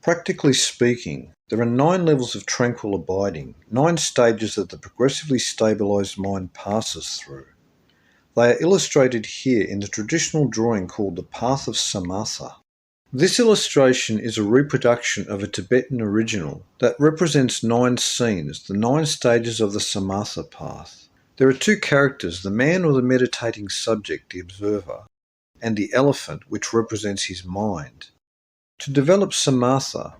Practically speaking, there are 9 levels of tranquil abiding, 9 stages that the progressively stabilized mind passes through. They are illustrated here in the traditional drawing called the Path of Samatha. This illustration is a reproduction of a Tibetan original that represents 9 scenes, the 9 stages of the Samatha path. There are 2 characters, the man or the meditating subject, the observer, and the elephant, which represents his mind. To develop Samatha,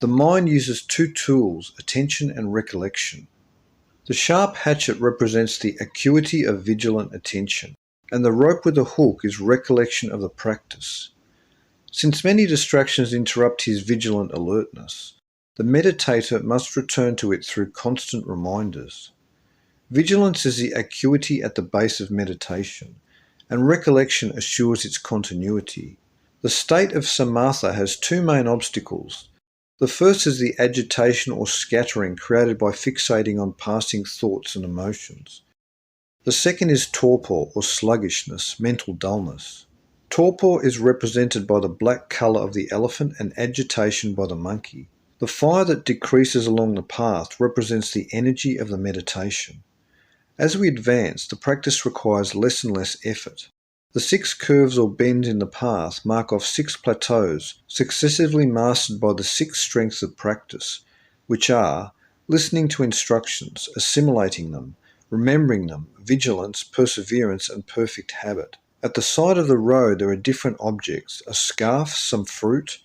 the mind uses 2 tools, attention and recollection. The sharp hatchet represents the acuity of vigilant attention, and the rope with a hook is recollection of the practice. Since many distractions interrupt his vigilant alertness, the meditator must return to it through constant reminders. Vigilance is the acuity at the base of meditation, and recollection assures its continuity. The state of Samatha has 2 main obstacles. The first is the agitation or scattering created by fixating on passing thoughts and emotions. The second is torpor or sluggishness, mental dullness. Torpor is represented by the black colour of the elephant and agitation by the monkey. The fire that decreases along the path represents the energy of the meditation. As we advance, the practice requires less and less effort. The 6 curves or bends in the path mark off 6 plateaus, successively mastered by the 6 strengths of practice, which are listening to instructions, assimilating them, remembering them, vigilance, perseverance, and perfect habit. At the side of the road there are different objects, a scarf, some fruit,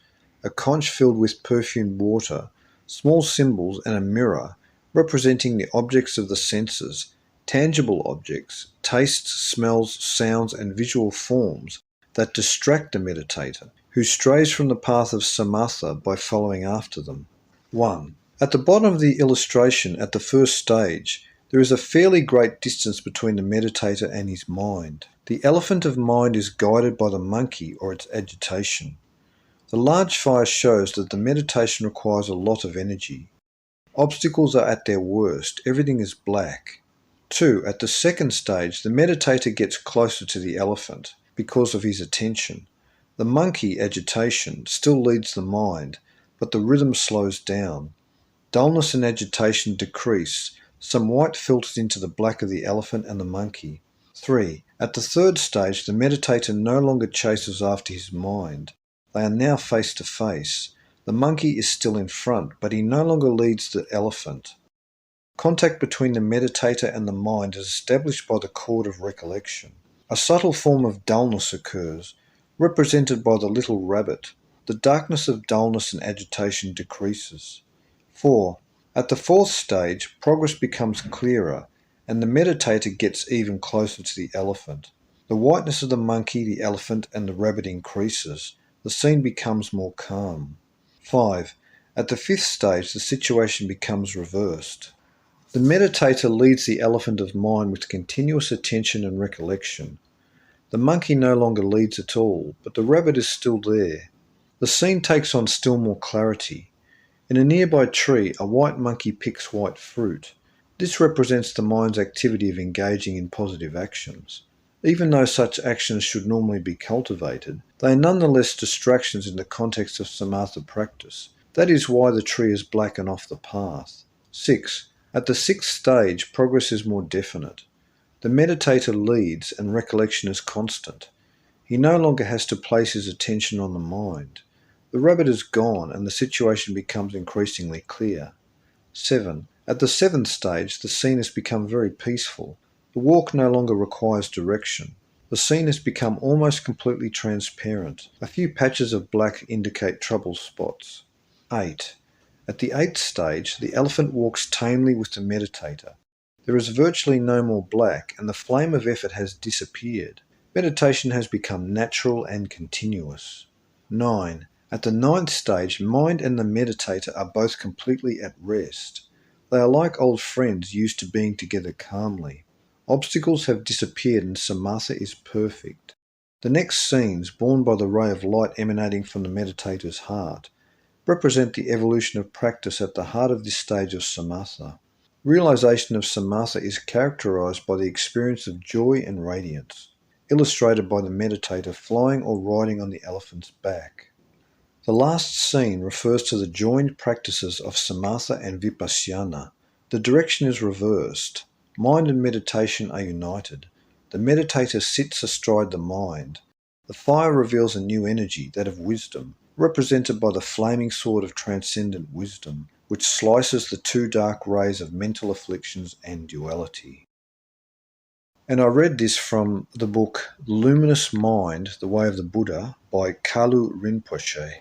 a conch filled with perfumed water, small symbols, and a mirror, representing the objects of the senses, tangible objects, tastes, smells, sounds, and visual forms that distract the meditator, who strays from the path of Samatha by following after them. 1. At the bottom of the illustration, at the first stage, there is a fairly great distance between the meditator and his mind. The elephant of mind is guided by the monkey or its agitation. The large fire shows that the meditation requires a lot of energy. Obstacles are at their worst, everything is black. 2. At the second stage, the meditator gets closer to the elephant because of his attention. The monkey, agitation, still leads the mind, but the rhythm slows down. Dullness and agitation decrease. Some white filters into the black of the elephant and the monkey. 3. At the third stage, the meditator no longer chases after his mind. They are now face to face. The monkey is still in front, but he no longer leads the elephant. Contact between the meditator and the mind is established by the cord of recollection. A subtle form of dullness occurs, represented by the little rabbit. The darkness of dullness and agitation decreases. 4. At the fourth stage, progress becomes clearer, and the meditator gets even closer to the elephant. The whiteness of the monkey, the elephant, and the rabbit increases. The scene becomes more calm. 5. At the fifth stage, the situation becomes reversed. The meditator leads the elephant of mind with continuous attention and recollection. The monkey no longer leads at all, but the rabbit is still there. The scene takes on still more clarity. In a nearby tree, a white monkey picks white fruit. This represents the mind's activity of engaging in positive actions. Even though such actions should normally be cultivated, they are nonetheless distractions in the context of Samatha practice. That is why the tree is black and off the path. 6. At the sixth stage, progress is more definite. The meditator leads and recollection is constant. He no longer has to place his attention on the mind. The rabbit is gone and the situation becomes increasingly clear. 7. At the seventh stage, the scene has become very peaceful. The walk no longer requires direction. The scene has become almost completely transparent. A few patches of black indicate trouble spots. 8. At the eighth stage, the elephant walks tamely with the meditator. There is virtually no more black, and the flame of effort has disappeared. Meditation has become natural and continuous. 9. At the ninth stage, mind and the meditator are both completely at rest. They are like old friends used to being together calmly. Obstacles have disappeared and Samatha is perfect. The next scenes, born by the ray of light emanating from the meditator's heart, represent the evolution of practice at the heart of this stage of Samatha. Realization of Samatha is characterized by the experience of joy and radiance, illustrated by the meditator flying or riding on the elephant's back. The last scene refers to the joined practices of Samatha and Vipassana. The direction is reversed. Mind and meditation are united. The meditator sits astride the mind. The fire reveals a new energy, that of wisdom, represented by the flaming sword of transcendent wisdom, which slices the two dark rays of mental afflictions and duality. And I read this from the book Luminous Mind, The Way of the Buddha by Kalu Rinpoche.